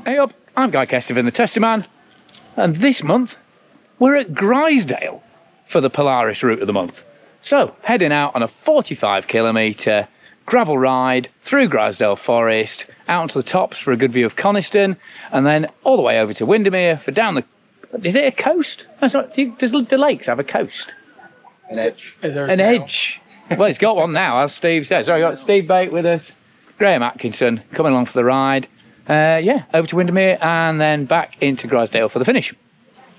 Hey up, I'm Guy Kestivan, the Testy Man, and this month we're at Grizedale for the Polaris route of the month. So, heading out on a 45km gravel ride through Grizedale Forest, out onto the tops for a good view of Coniston, and then all the way over to Windermere for down the... Is it a coast? That's not, does the lakes have a coast? An edge. An edge. Well, it's got one now, as Steve says. So, we've got Steve Bate with us, Graham Atkinson coming along for the ride. Yeah, over to Windermere and then back into Grizedale for the finish.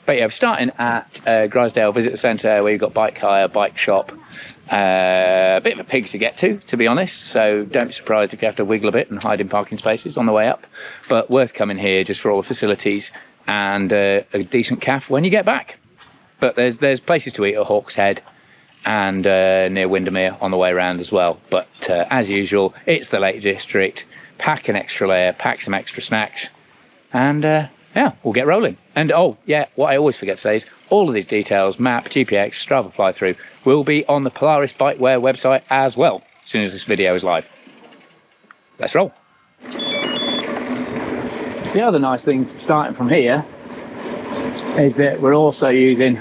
But yeah, we're starting at Grizedale Visitor Centre, where you've got bike hire, bike shop. A bit of a pig to get to be honest. So don't be surprised if you have to wiggle a bit and hide in parking spaces on the way up. But worth coming here just for all the facilities and a decent caff when you get back. But there's places to eat at Hawks Head and near Windermere on the way around as well. But as usual, it's the Lake District. Pack an extra layer, pack some extra snacks, and yeah, we'll get rolling. And oh yeah, what I always forget to say is all of these details, map, GPX, Strava fly-through, will be on the Polaris Bikewear website as well, as soon as this video is live. Let's roll. The other nice thing starting from here is that we're also using,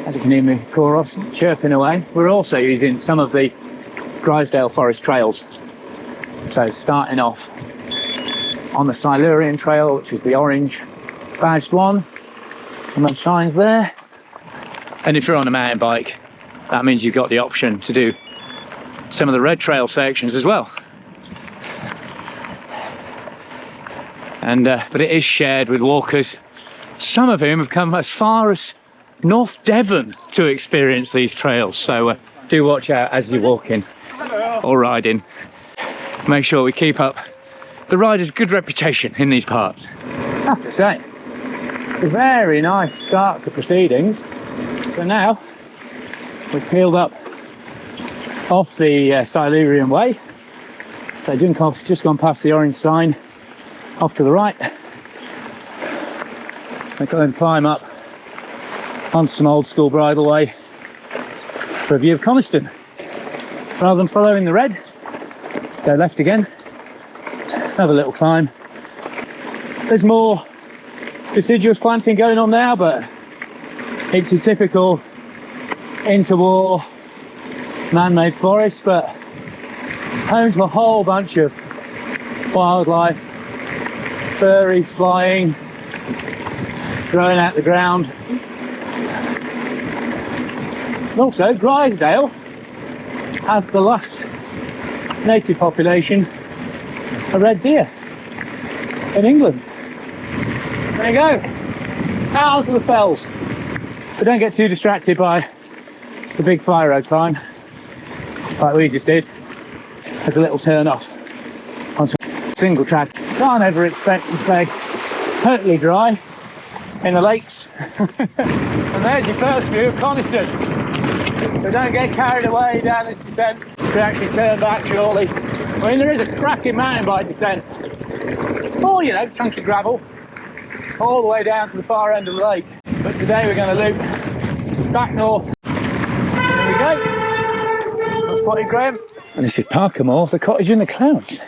as you can hear me chorus chirping away, we're also using some of the Grizedale Forest trails. So starting off on the Silurian Trail, which is the orange badged one, and those signs there. And if you're on a mountain bike, that means you've got the option to do some of the red trail sections as well. And but it is shared with walkers, some of whom have come as far as North Devon to experience these trails. So do watch out as you're walking or riding. Make sure we keep up the rider's good reputation in these parts. I have to say, it's a very nice start to proceedings. So now we've peeled up off the Silurian Way. So Junkov's just gone past the orange sign off to the right. We can then climb up on some old school bridleway for a view of Coniston. Rather than following the red, go left again, have a little climb. There's more deciduous planting going on now, but it's a typical interwar man-made forest, but home to a whole bunch of wildlife, furry, flying, growing out the ground. And also Grizedale has the last native population of red deer in England. There you go, out of the fells. But don't get too distracted by the big fly road climb like we just did. There's a little turn off onto a single track. Can't ever expect to stay totally dry in the lakes. And there's your first view of Coniston. But don't get carried away down this descent. You actually turn back shortly. I mean, there is a cracking mountain bike descent. Or, you know, chunky gravel. All the way down to the far end of the lake. But today we're going to loop back north. There we go. Well spotted, Graham. And this is Parkermore, the cottage in the clouds.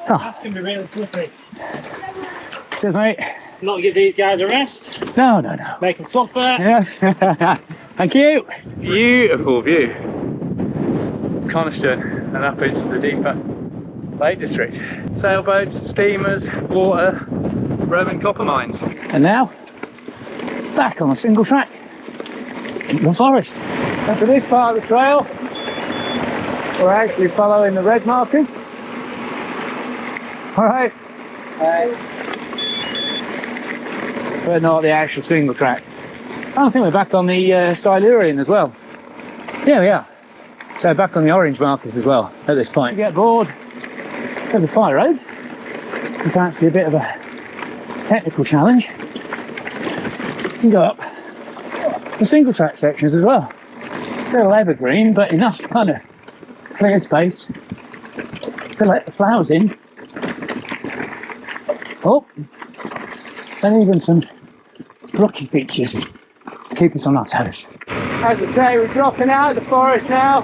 Oh. That's going to be really slippery. Cheers, mate. Not give these guys a rest. No, no, no. Make them suffer. Yeah. Thank you. Beautiful view of Coniston and up into the deeper Lake District. Sailboats, steamers, water, Roman copper mines. And now, back on a single track in the forest. And for this part of the trail, we're actually following the red markers. All right. But not the actual single track. I think we're back on the Silurian as well. Yeah, we are. So back on the orange markers as well at this point. If you get bored of the fire road and fancy a bit of a technical challenge, you can go up the single track sections as well. Still evergreen, but enough kind of clear space to let the flowers in. Oh, and even some rocky features to keep us on our toes. As I say, we're dropping out of the forest now,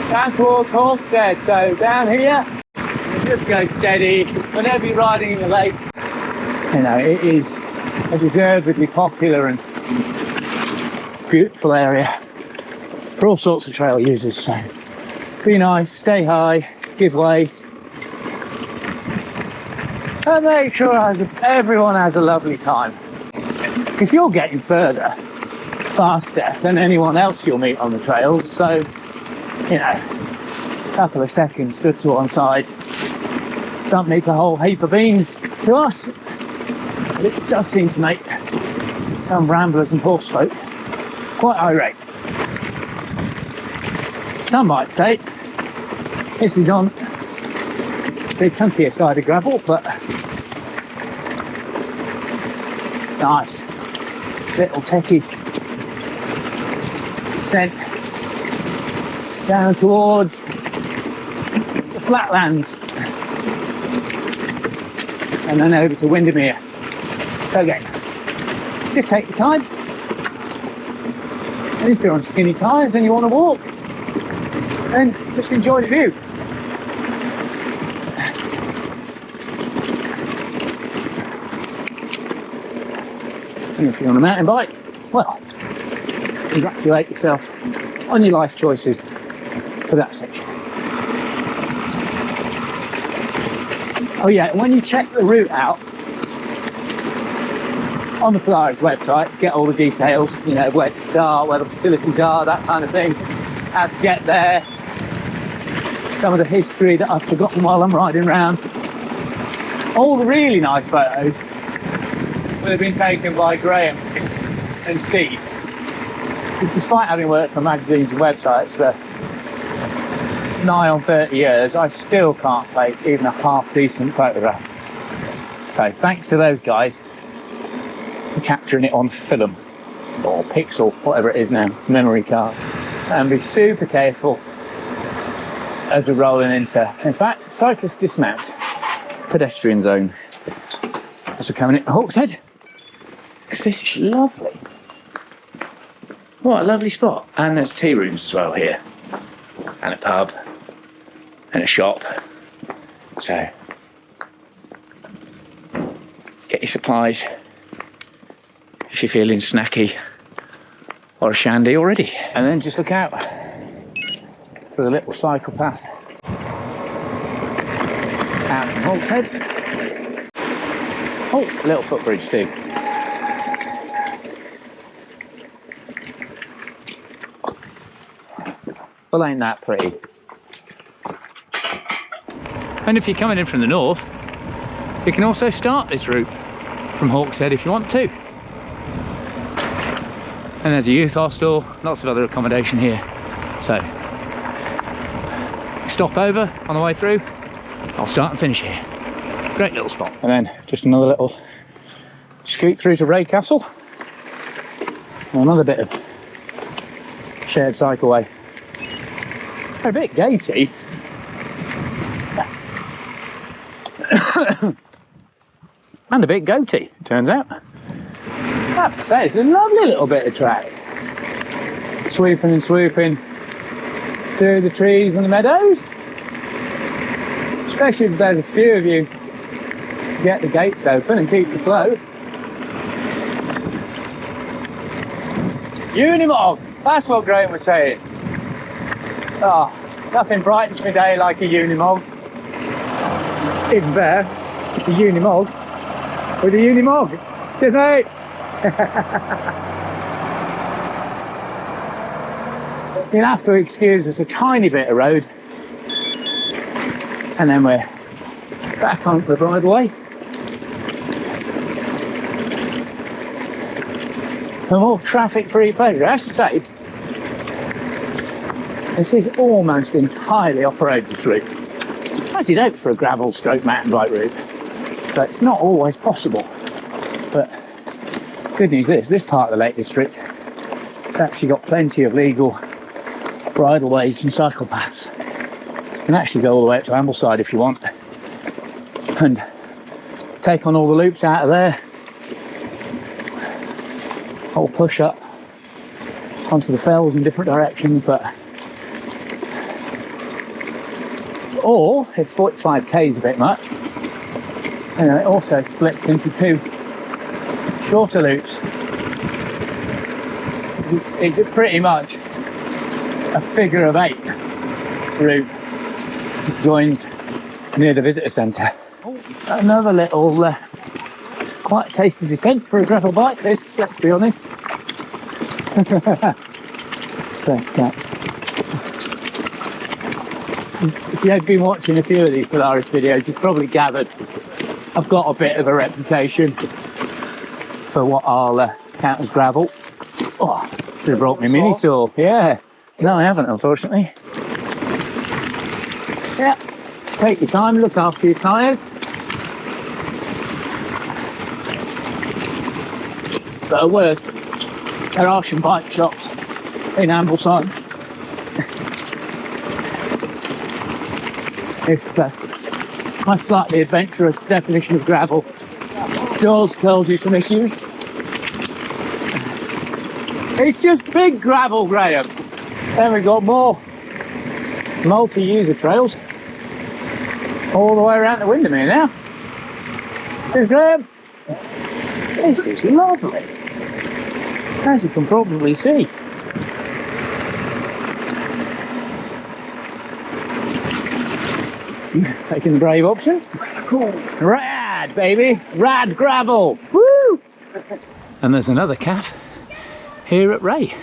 down towards Hawkshead. So down here, just go steady. Whenever you're riding in the lakes, you know, it is a deservedly popular and beautiful area for all sorts of trail users. So be nice, stay high, give way, and make sure everyone has a lovely time, because you're getting further faster than anyone else you'll meet on the trails. So, you know, a couple of seconds stood to one side don't make a whole heap of beans to us, but it does seem to make some ramblers and horse folk quite irate. Some might say this is on the chunkier side of gravel, but nice little techie descent down towards the flatlands and then over to Windermere. So again, just take your time, and if you're on skinny tyres and you want to walk, then just enjoy the view. And if you're on a mountain bike, well, congratulate yourself on your life choices for that section. Oh yeah, when you check the route out on the Polaris website to get all the details, you know, where to start, where the facilities are, that kind of thing, how to get there, some of the history that I've forgotten while I'm riding around, all the really nice photos will have been taken by Graham and Steve, because despite having worked for magazines and websites for nigh on 30 years, I still can't take even a half decent photograph. So thanks to those guys for capturing it on film or pixel, whatever it is now, memory card. And be super careful as we're rolling into, in fact, cyclist dismount, pedestrian zone as we're coming into Hawkshead, because this is lovely. What a lovely spot. And there's tea rooms as well here, and a pub and a shop. So get your supplies if you're feeling snacky or a shandy already. And then just look out for the little cycle path out from Hawkshead. Oh, a little footbridge too. Well, ain't that pretty? And if you're coming in from the north, you can also start this route from Hawkshead if you want to. And there's a youth hostel, lots of other accommodation here. So, stop over on the way through, I'll start and finish here. Great little spot. And then just another little scoot through to Ray Castle. And another bit of shared cycleway. They're a bit gatey. And a bit goaty, it turns out. I have to say, it's a lovely little bit of track. Sweeping and swooping through the trees and the meadows. Especially if there's a few of you to get the gates open and keep the flow. Unimog! That's what Graham was saying. Oh, nothing brightens my day like a Unimog. Even better, it's a Unimog with a Unimog. Cheers, mate! You'll have to excuse us a tiny bit of road, and then we're back on the bridleway. A more traffic-free pleasure. I have to say, this is almost entirely off-road this route. As you'd hope for a gravel stroke mountain bike route, but it's not always possible. But good news is, this part of the Lake District has actually got plenty of legal bridleways and cycle paths. You can actually go all the way up to Ambleside if you want, and take on all the loops out of there, or push up onto the fells in different directions. But Or if 45k is a bit much, and then it also splits into 2 shorter loops. It's pretty much a figure of 8 route that joins near the visitor centre. Another little quite tasty descent for a gravel bike, this, let's be honest. But if you've been watching a few of these Polaris videos, you've probably gathered I've got a bit of a reputation for what I'll count as gravel. Oh, should have brought me mini saw. Yeah, no I haven't, unfortunately. Yeah, take your time, look after your tyres. But at worst, there are some bike shops in Ambleside. If my slightly adventurous definition of gravel does cause you some issues, it's just big gravel, Graham. Then we've got more multi-user trails all the way around the Windermere now. Here's Graham. This is lovely, as you can probably see. Taking the brave option. Cool. Rad, baby. Rad gravel. Woo! And there's another calf here at Ray,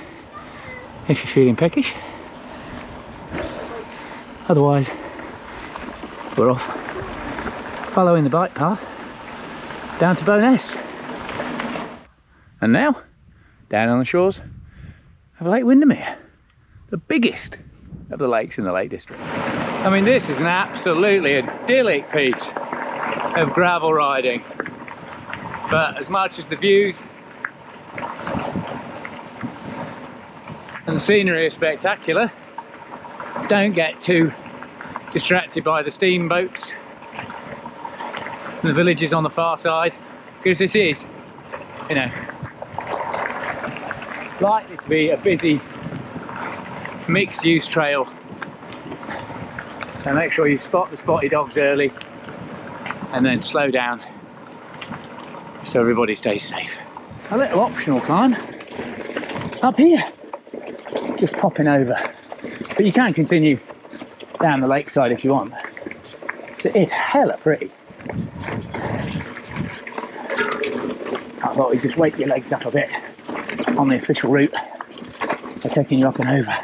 if you're feeling peckish. Otherwise, we're off following the bike path down to Bowness. And now, down on the shores of Lake Windermere, the biggest of the lakes in the Lake District. I mean, this is an absolutely idyllic piece of gravel riding, but as much as the views and the scenery are spectacular, don't get too distracted by the steamboats and the villages on the far side, because this is, you know, likely to be a busy mixed-use trail. So make sure you spot the spotty dogs early and then slow down so everybody stays safe. A little optional climb up here, just popping over, but you can continue down the lakeside if you want. So it's hella pretty. I thought we'd just wake your legs up a bit on the official route by taking you up and over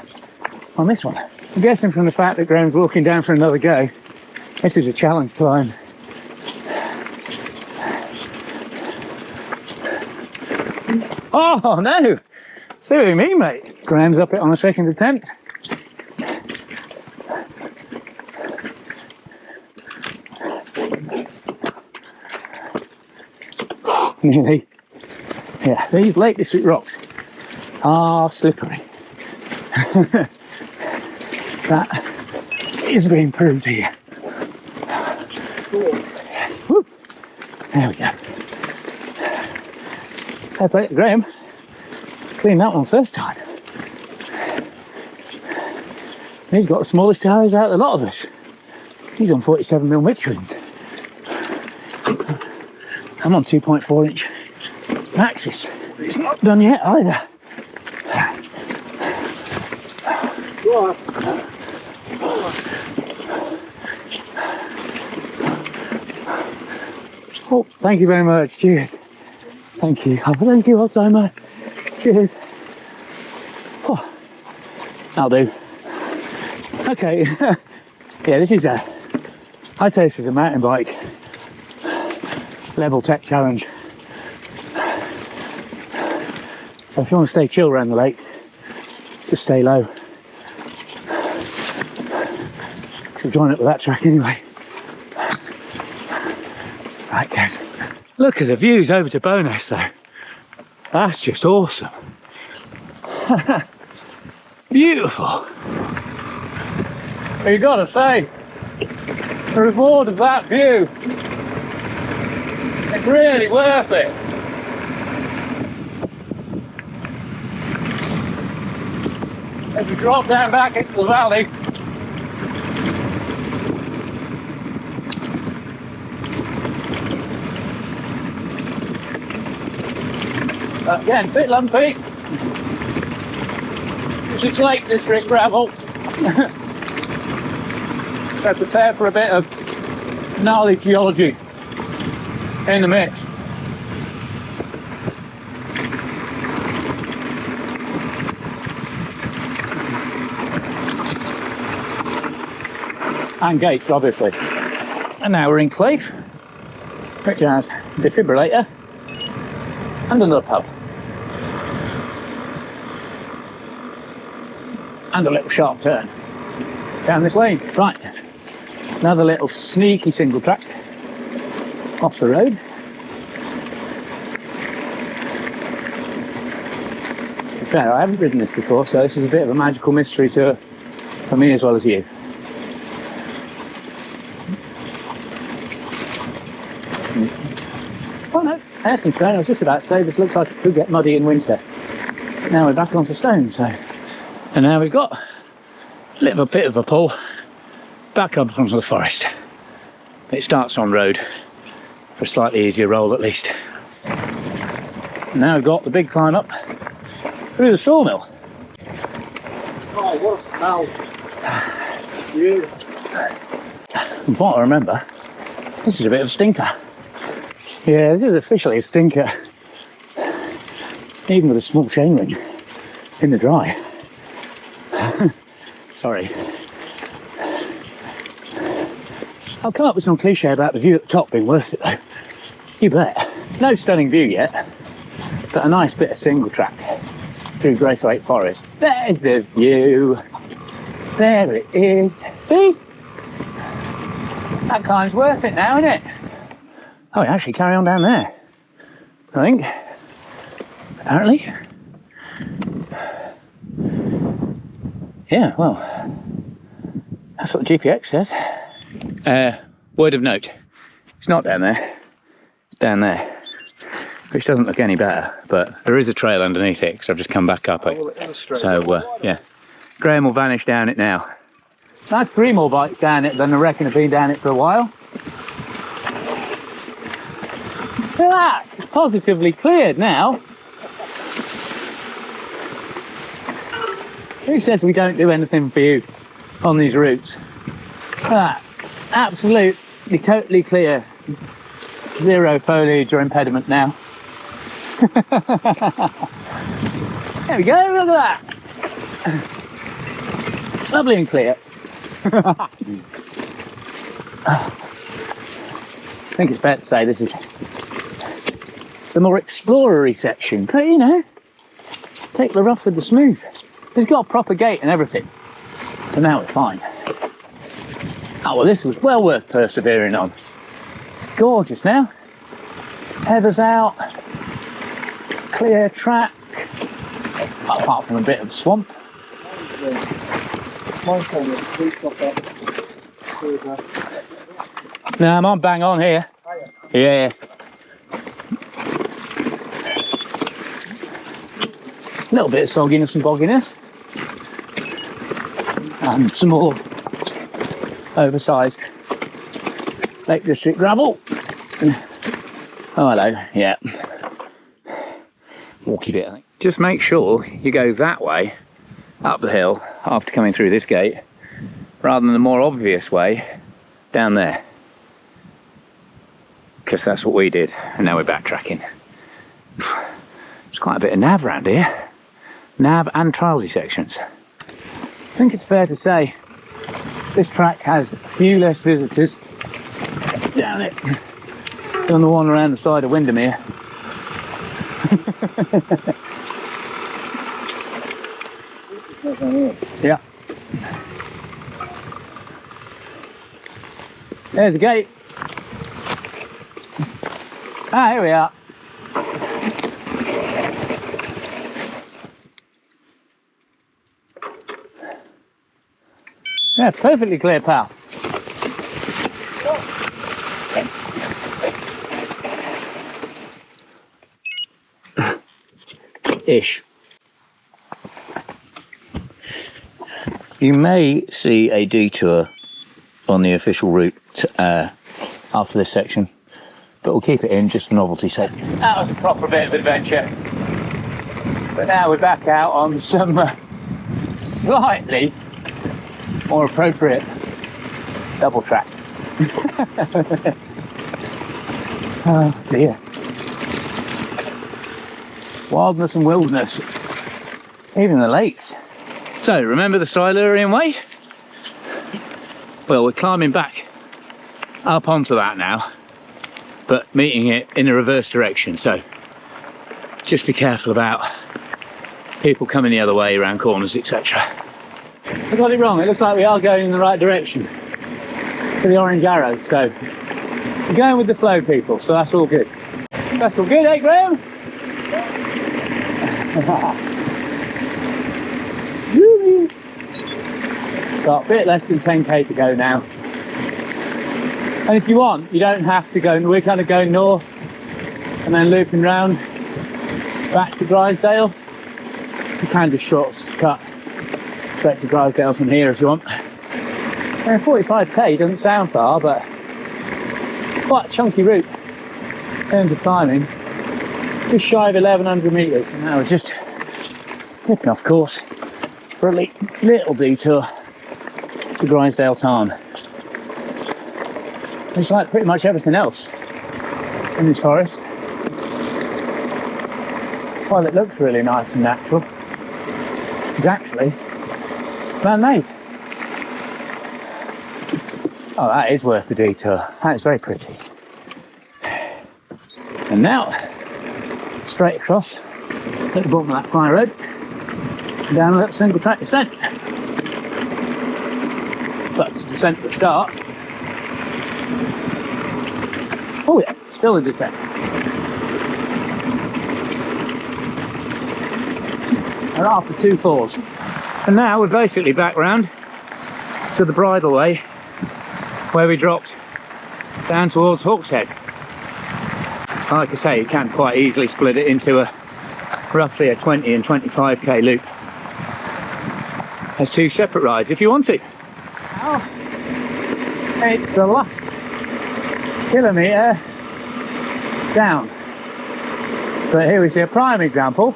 on this one. I'm guessing from the fact that Graham's walking down for another go, this is a challenge climb. Oh no! See what you mean, mate? Graham's up it on a second attempt. Nearly. Yeah, these Lake District rocks are slippery. That is being proved here. Woo. There we go. Fair play to Graham. Cleaned that one first time. He's got the smallest tyres out of the lot of us. He's on 47mm Michelin's. I'm on 2.4 inch Maxis. It's not done yet either. Oh, thank you very much. Cheers. Thank you. Oh, thank you, old timer. Cheers. Oh, that'll do. Okay. Yeah, this is I'd say this is a mountain bike level tech challenge. So if you want to stay chill around the lake, just stay low. Should join up with that track anyway. Right, guys. Look at the views over to Bowness though. That's just awesome. Beautiful. But you gotta say, the reward of that view, it's really worth it. As we drop down back into the valley, Again, a bit lumpy. It's Lake District gravel. So prepare for a bit of gnarly geology in the mix. And gates, obviously. And now we're in Clafe, which has a defibrillator and another pub. And a little sharp turn down this lane. Right, another little sneaky single track off the road. In fact, I haven't ridden this before, so this is a bit of a magical mystery tour for me as well as you. Oh no, there's some stone. I was just about to say this looks like it could get muddy in winter. Now we're back onto stone, so. And now we've got a little bit of a pull back up onto the forest. It starts on road for a slightly easier roll at least. And now we've got the big climb up through the sawmill. Oh, what a smell. Beautiful. From what I remember, this is a bit of a stinker. Yeah, this is officially a stinker. Even with a small chain ring in the dry. Sorry. I'll come up with some cliche about the view at the top being worth it though. You bet. No stunning view yet, but a nice bit of single track through Grizedale Forest. There's the view. There it is. See? That climb's worth it now, isn't it? Oh, we actually carry on down there, I think. Apparently. Yeah, well, that's what the GPX says. Word of note, it's not down there, it's down there, which doesn't look any better, but there is a trail underneath it, because I've just come back up it. So, yeah, Graham will vanish down it now. That's 3 more bikes down it than I reckon have been down it for a while. Look at that, it's positively cleared now. Who says we don't do anything for you on these routes? Look at that, absolutely, totally clear. Zero foliage or impediment now. There we go, look at that. Lovely and clear. I think it's fair to say this is the more explorer-y section, but you know, take the rough with the smooth. It's got a proper gate and everything, so now we're fine. Oh well, this was well worth persevering on. It's gorgeous now. Heather's out, clear track, apart from a bit of swamp. No, I'm on bang on here. Yeah. A little bit of sogginess and bogginess. And some more oversized Lake District gravel. Oh, hello, yeah. Walky bit, I think. Just make sure you go that way up the hill after coming through this gate rather than the more obvious way down there, because that's what we did, and now we're backtracking. There's quite a bit of nav around here, nav and trialsy sections. I think it's fair to say this track has a few less visitors down it than the one around the side of Windermere. Yeah. There's the gate. Ah, here we are. Yeah, perfectly clear path. Ish. You may see a detour on the official route after this section, but we'll keep it in just for novelty's sake. That was a proper bit of adventure. But now we're back out on some slightly more appropriate double track. Oh dear. Wildness and wilderness. Even the lakes. So, remember the Silurian Way? Well, we're climbing back up onto that now, but meeting it in a reverse direction. So, just be careful about people coming the other way around corners, etc. I got it wrong. It looks like we are going in the right direction for the orange arrows. So, we're going with the flow, people. So that's all good. That's all good, eh, Graham? Got a bit less than 10k to go now. And if you want, you don't have to go. We're kind of going north and then looping round back to Grizedale. You can just shortcut straight to Grizedale from here if you want. And 45k doesn't sound far, but quite a chunky route in terms of climbing. Just shy of 1100 metres. And now we're just nipping off course for a little detour to Grizedale Tarn. It's like pretty much everything else in this forest. While it looks really nice and natural, it's actually man-made. Oh, that is worth the detour. That is very pretty. And now, straight across at the bottom of that fly road, down a little single track descent. But to descent at the start. Oh yeah, still a descent. And after 2 falls. And now we're basically back round to the bridleway where we dropped down towards Hawkshead. Like I say, you can quite easily split it into roughly a 20 and 25k loop as 2 separate rides if you want to. Now, it's the last kilometre down. But here we see a prime example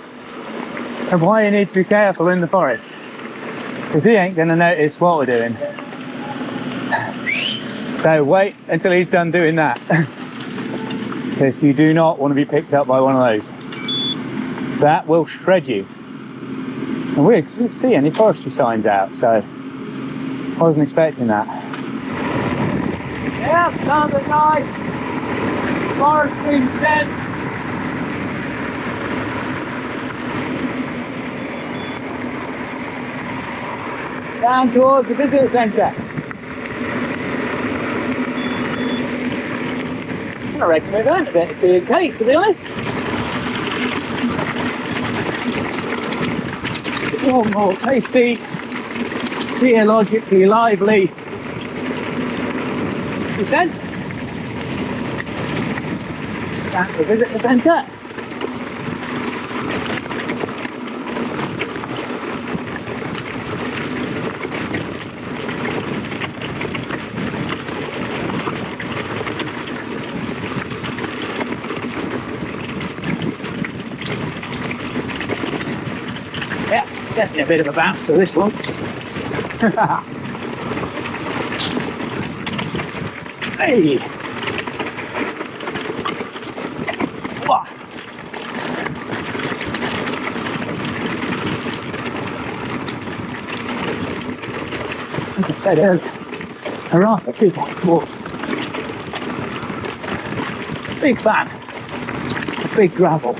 of why you need to be careful in the forest, because he ain't going to notice what we're doing. So wait until he's done doing that, because you do not want to be picked up by one of those. So that will shred you. And we didn't see any forestry signs out, so I wasn't expecting that. Yeah, found a nice forestry descent. Down towards the visitor centre. I reckon we've earned a bit of tea and cake, to be honest. One more tasty, theologically lively descent. Back to the visitor centre. Yeah, definitely a bit of a bouncer, this one. Hey! Whoa. Like I said earlier, a Rafa 2.4. Big fan of big gravel,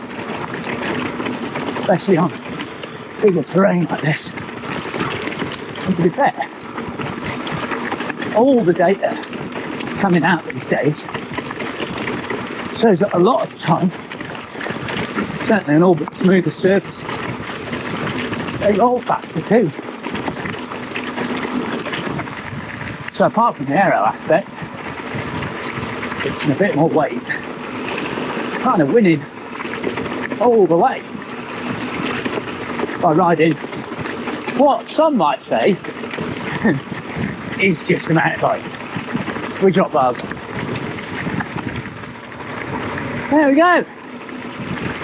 especially on bigger terrain like this. And to be fair, all the data coming out these days shows that a lot of the time, certainly on all but smoother surfaces, they roll faster too. So apart from the aero aspect, and a bit more weight, kind of winning all the way by riding what some might say is just a mountain bike. We drop bars. There we go.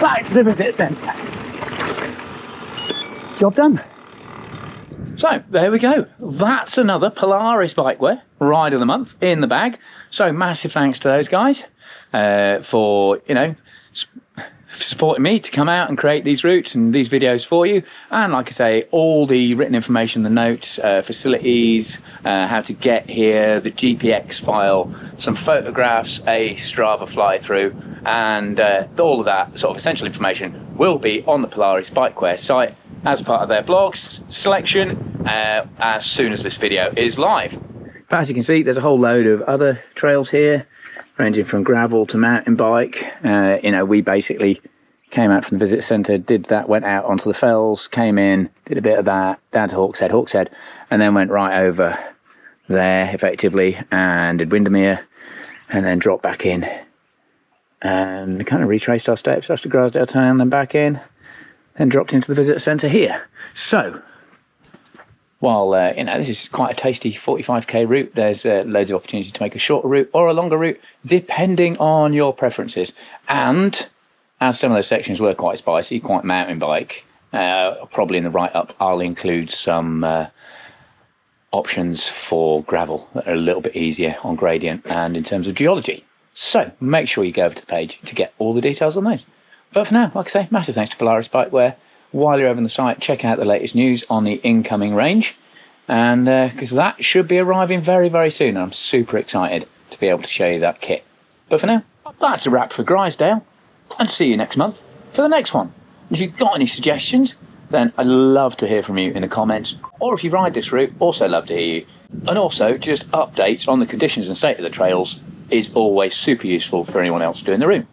Back to the visit centre. Job done. So there we go. That's another Polaris Bikewear ride of the month in the bag. So massive thanks to those guys for, you know, supporting me to come out and create these routes and these videos for you. And like I say, all the written information, the notes, facilities, how to get here, the GPX file, some photographs, a Strava fly through, and all of that sort of essential information will be on the Polaris Bikewear site as part of their blogs selection as soon as this video is live. But as you can see, there's a whole load of other trails here, ranging from gravel to mountain bike. You know, we basically came out from the visit centre, did that, went out onto the fells, came in, did a bit of that, down to Hawkshead, and then went right over there effectively and did Windermere, and then dropped back in and kind of retraced our steps after Grizedale town, then back in, then dropped into the visitor centre here. So while you know, this is quite a tasty 45k route, there's loads of opportunity to make a shorter route or a longer route depending on your preferences. And as some of those sections were quite spicy, quite mountain bike, probably in the write-up I'll include some options for gravel that are a little bit easier on gradient and in terms of geology. So make sure you go over to the page to get all the details on those. But for now, like I say, massive thanks to Polaris Bikewear. While you're over on the site, check out the latest news on the incoming range, and because that should be arriving very, very soon. I'm super excited to be able to show you that kit. But for now, that's a wrap for Grizedale, and see you next month for the next one. If you've got any suggestions, then I'd love to hear from you in the comments, or if you ride this route, also love to hear you. And also, just updates on the conditions and state of the trails is always super useful for anyone else doing the route.